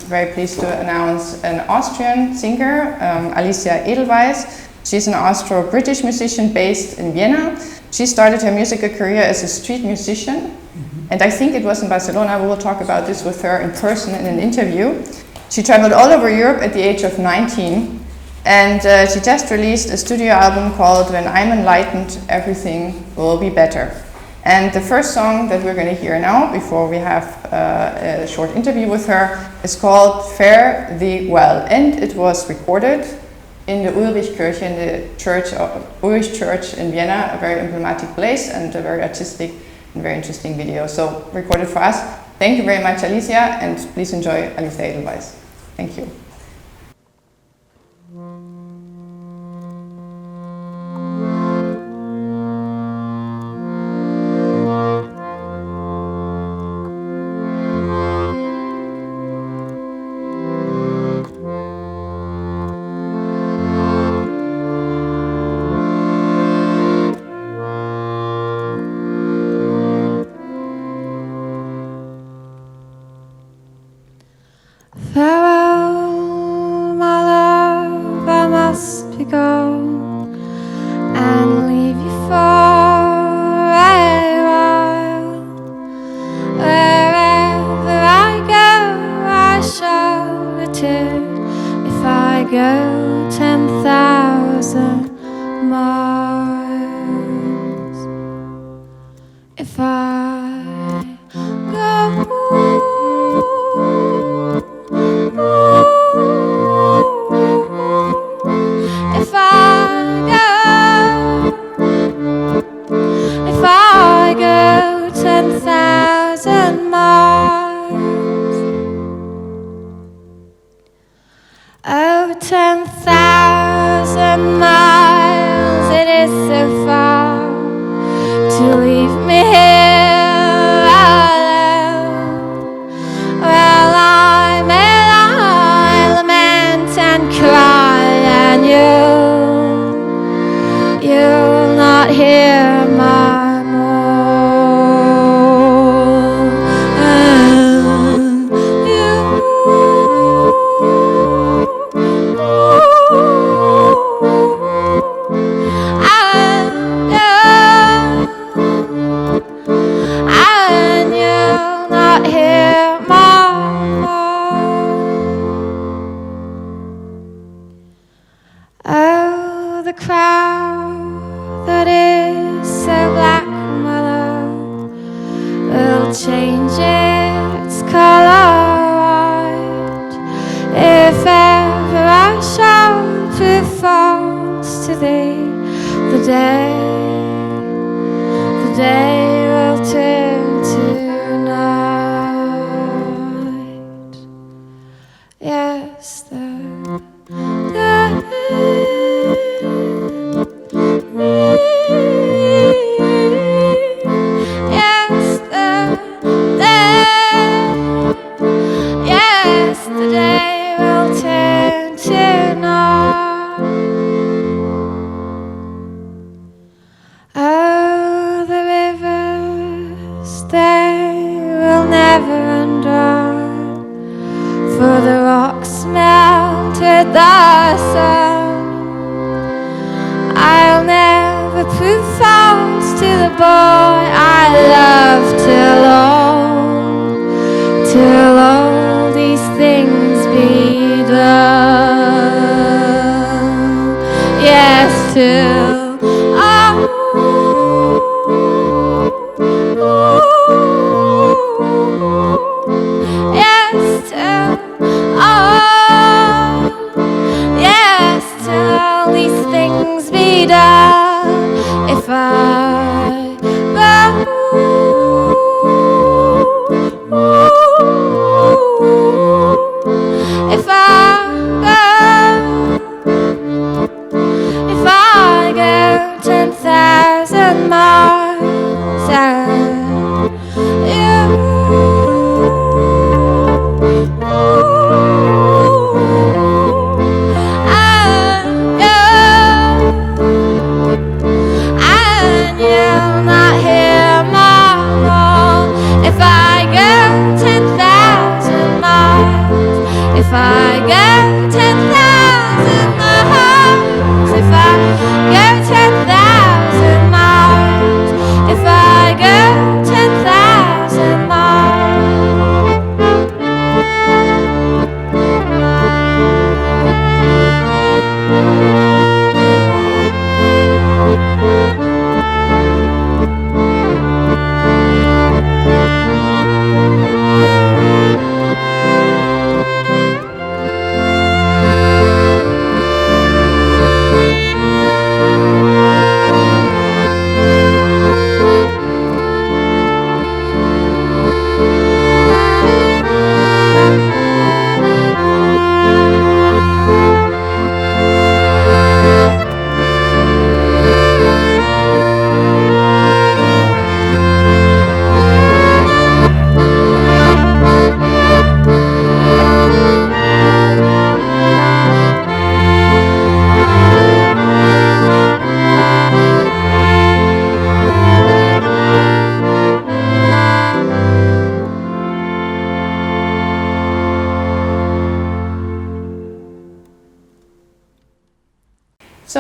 very pleased to announce an Austrian singer, Alicia Edelweiss. She's an Austro-British musician based in Vienna. She started her musical career as a street musician, and I think it was in Barcelona. We will talk about this with her in person in an interview. She traveled all over Europe at the age of 19, and she just released a studio album called When I'm Enlightened, Everything Will Be Better. And the first song that we're going to hear now, before we have a short interview with her, is called Fare Thee Well, and it was recorded in the Ulrichkirche, in the church, Ulrich Church in Vienna, a very emblematic place and a very artistic and very interesting video. So recorded for us. Thank you very much, Alicia, and please enjoy Alicia Edelweiss. Thank you. Farewell, my love, I must be gone and leave you for a while. Wherever I go, I shall return. If I go 10,000 miles, if I go. If I go 10,000 miles, oh, 10,000 miles, it is so far to leave me here alone. Well, I may lie, lament and cry, and you'll not hear my moan. And you'll not hear my moan. Oh, the crowd that is so black, my love, will change its color white if ever I shall prove false to thee. The day will turn to night. Yes, the day. Yesterday will turn to night. Oh, the rivers, they will never run dry, for the rocks melt with the sun. I'll never prove false to the boy I love till all these things be done. Yes, till all these things be done. If I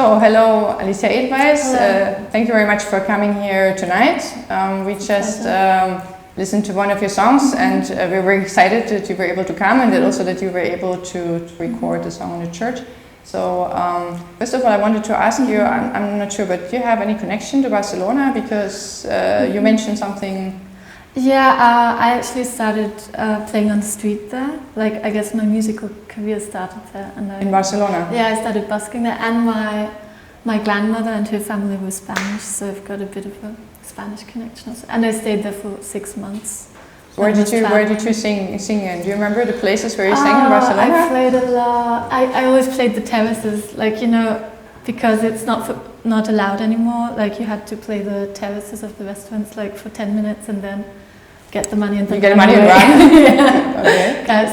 So, hello, Alicia Edelweiss. Hello. Thank you very much for coming here tonight. We just listened to one of your songs, and we were very excited that you were able to come, and that also that you were able to record the song in the church. So, first of all, I wanted to ask you, I'm not sure, but do you have any connection to Barcelona? Because you mentioned something. Yeah, I actually started playing on the street there. Like, I guess my musical career started there. And In Barcelona? Yeah, I started busking there, and my grandmother and her family were Spanish, so I've got a bit of a Spanish connection also. And I stayed there for 6 months. Where did you sing in? Do you remember the places where you sang in Barcelona? I played a lot. I always played the terraces, like, you know, because it's not allowed anymore. Like, you had to play the terraces of the restaurants like for 10 minutes and then get the money and then you get money and run. Yeah.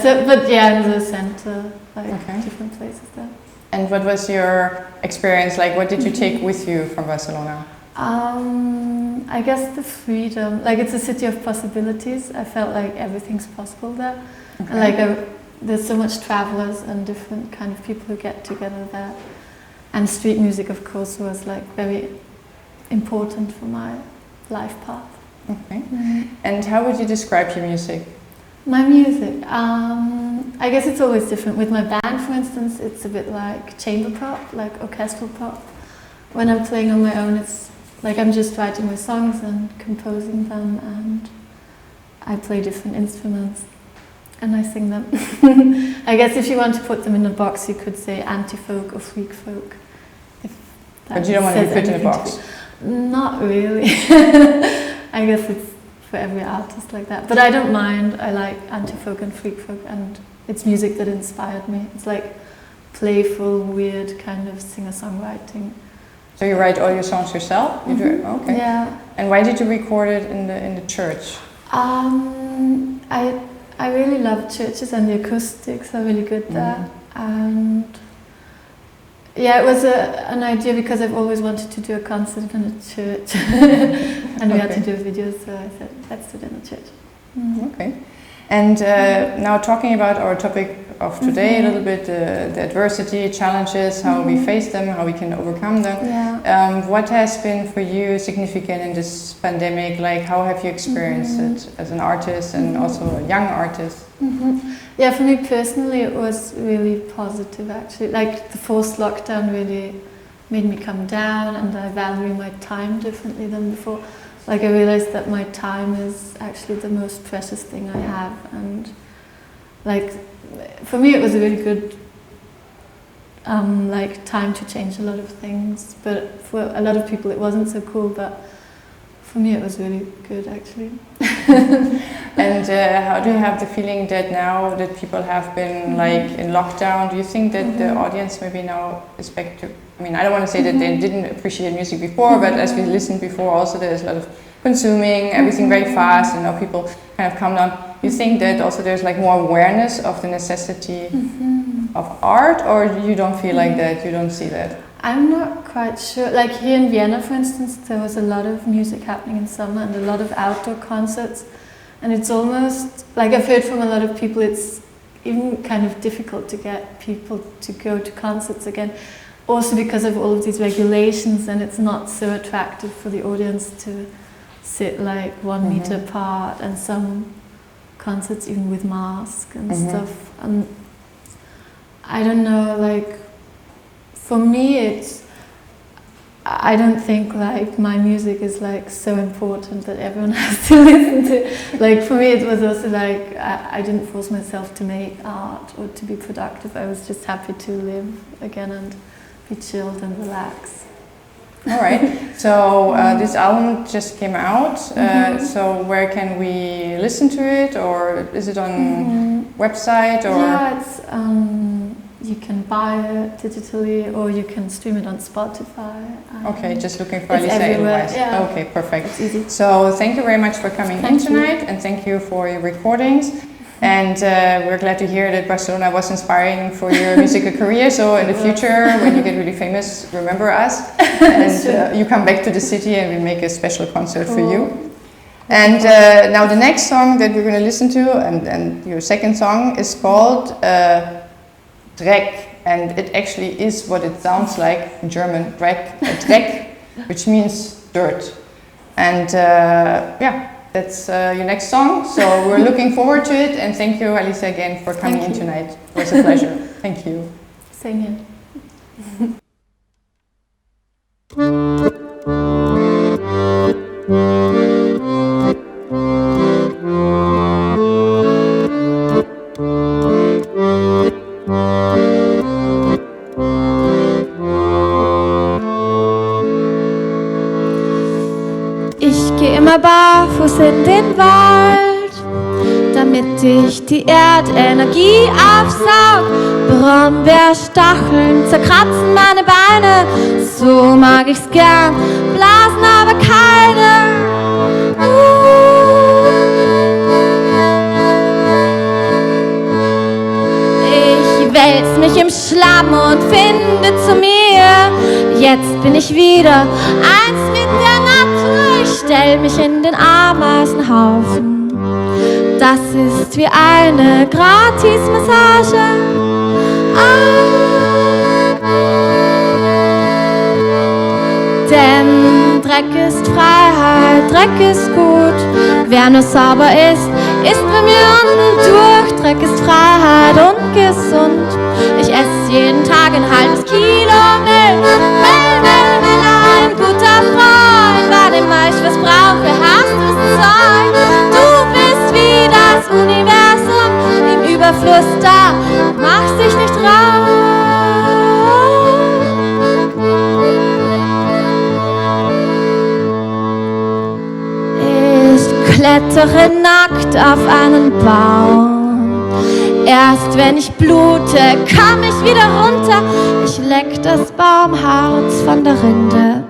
Okay. But yeah, in the center, like different places there. And what was your experience like? What did you take with you from Barcelona? I guess the freedom. Like, it's a city of possibilities. I felt like everything's possible there. Okay. And like there's so much travelers and different kind of people who get together there. And street music, of course, was like very important for my life path. Okay. And how would you describe your music? My music, I guess it's always different. With my band, for instance, it's a bit like chamber pop, like orchestral pop. When I'm playing on my own, it's like I'm just writing my songs and composing them, and I play different instruments and I sing them. I guess if you want to put them in a box, you could say anti-folk or freak folk. But you don't want to be put in a box? Not really. I guess it's for every artist like that. But I don't mind. I like anti-folk and freak folk, and it's music that inspired me. It's like playful, weird kind of singer-songwriting. So you write all your songs yourself? You do? Okay. Yeah. And why did you record it in the church? I really love churches, and the acoustics are really good there. And yeah, it was an idea because I've always wanted to do a concert in a church. And we had to do a video, so I said, let's do it in a church. Okay. And now talking about our topic of today, a little bit, the adversity, challenges, how we face them, how we can overcome them. Yeah. What has been for you significant in this pandemic? Like, how have you experienced it as an artist and also a young artist? Yeah, for me personally, it was really positive actually. Like, the forced lockdown really made me come down, and I value my time differently than before. Like, I realized that my time is actually the most precious thing I have, and like, for me it was a really good like time to change a lot of things, but for a lot of people it wasn't so cool, but for me it was really good actually. And how do you have the feeling that now that people have been like in lockdown, do you think that the audience maybe now is back to, I mean, I don't want to say that they didn't appreciate music before, but as we listened before also there's a lot of consuming, everything very fast, and now people kind of calm down. You think that also there's like more awareness of the necessity of art, or you don't feel like that, you don't see that? I'm not quite sure. Like, here in Vienna, for instance, there was a lot of music happening in summer and a lot of outdoor concerts. And it's almost, like, I've heard from a lot of people, it's even kind of difficult to get people to go to concerts again. Also because of all of these regulations, and it's not so attractive for the audience to sit like 1 meter apart, and some concerts even with masks and stuff. And I don't know, like, for me I don't think like my music is like so important that everyone has to listen to. Like, for me it was also like I didn't force myself to make art or to be productive. I was just happy to live again and be chilled and relax. All right. So this album just came out. So where can we listen to it, or is it on website? Or yeah, it's you can buy it digitally, or you can stream it on Spotify. Okay, just looking for Alicia Edelweiss. Yeah. Okay, perfect. It's easy. So thank you very much for coming in tonight, and thank you for your recordings. And we're glad to hear that Barcelona was inspiring for your musical career. So in the future, when you get really famous, remember us. And you come back to the city and we make a special concert for you. And now the next song that we're going to listen to, and your second song, is called Drek. and it actually is what it sounds like in German, Dreck, which means dirt. And yeah, that's your next song, so we're looking forward to it, and thank you, Alicia, again for coming in tonight. It was a pleasure. Thank you. Same here. Ich gehe immer barfuß in den Wald, damit ich die Erdenergie aufsaug. Brombeerstacheln zerkratzen meine Beine, so mag ich's gern, blasen aber keine. Ich wälz mich im Schlamm und finde zu mir. Jetzt bin ich wieder eins mit der Natur. Ich stell mich in den Ameisenhaufen. Das ist wie eine Gratismassage. Denn Dreck ist Freiheit, Dreck ist gut. Wer nur sauber ist bei mir unten durch. Dreck ist Freiheit und gesund. Ich esse jeden Tag ein halbes Kilo Müll. Ein guter Freund, wann immer ich was brauche, hast du's Zeug. Du bist wie das Universum im Überfluss da, machst dich nicht raus. Ich klettere nackt auf einen Baum. Erst wenn ich blute, komm ich wieder runter. Ich leck das Baumharz von der Rinde.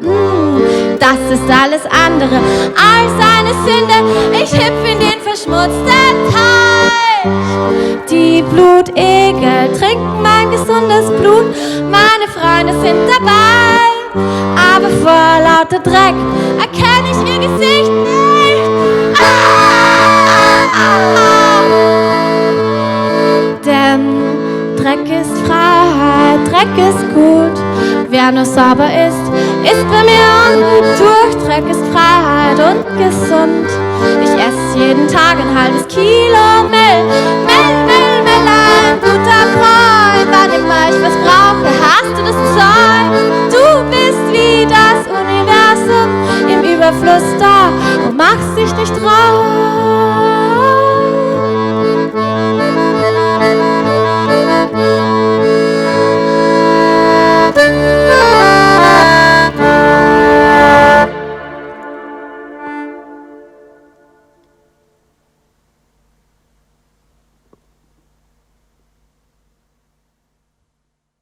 Das ist alles andere als eine Sünde. Ich hüpf in den verschmutzten Teich. Die Blutegel trinken mein gesundes Blut. Meine Freunde sind dabei, aber vor lauter Dreck erkenne ich ihr Gesicht nicht. Denn Dreck ist Freiheit, Dreck ist gut. Wer nur sauber ist bei mir unten durch. Dreck ist Freiheit und gesund. Ich esse jeden Tag ein halbes Kilo Müll. Ein guter Freund, wann immer ich was brauche, hast du das Zeug. Du bist wie das Universum im Überfluss da und machst dich nicht raus.